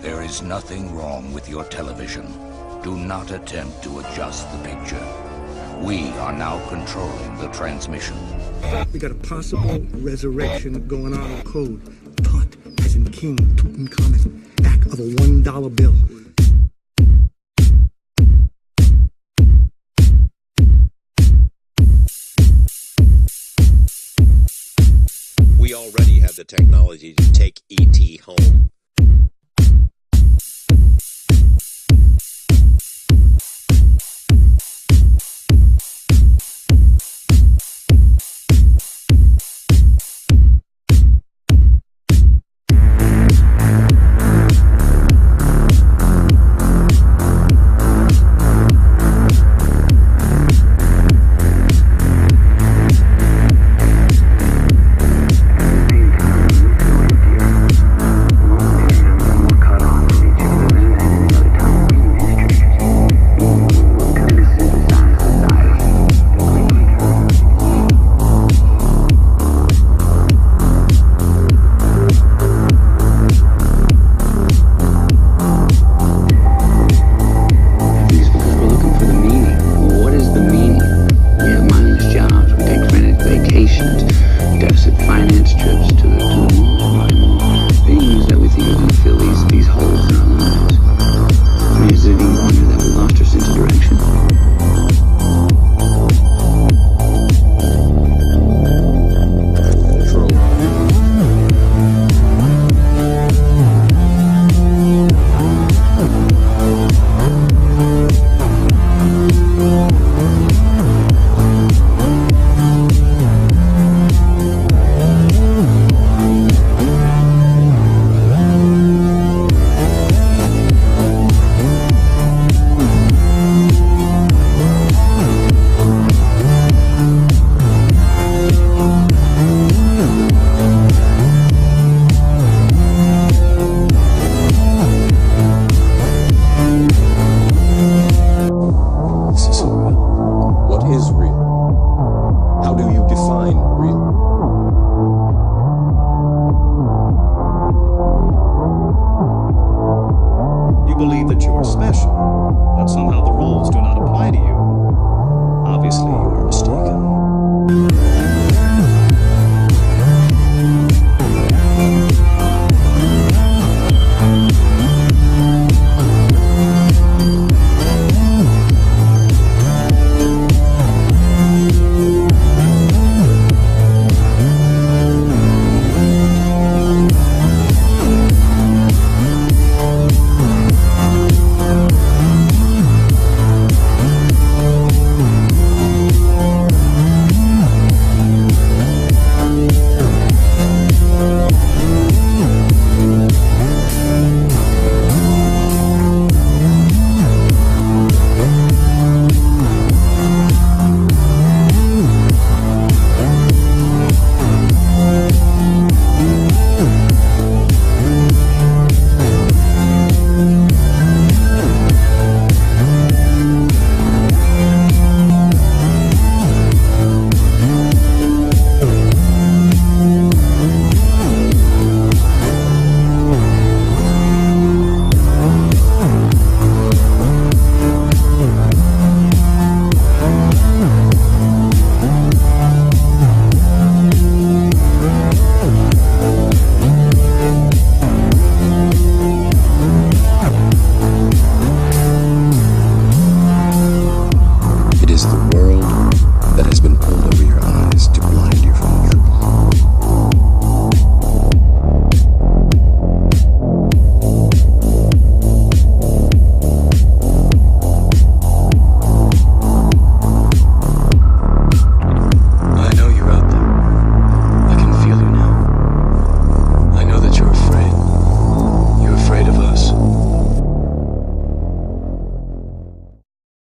There is nothing wrong with your television. Do not attempt to adjust the picture. We are now controlling the transmission. We got a possible resurrection going on in code. Tut, as in King Tutankhamun, back of a $1 bill. We already have the technology to take E.T. home. That somehow the rules do not apply to you. Obviously, you are mistaken.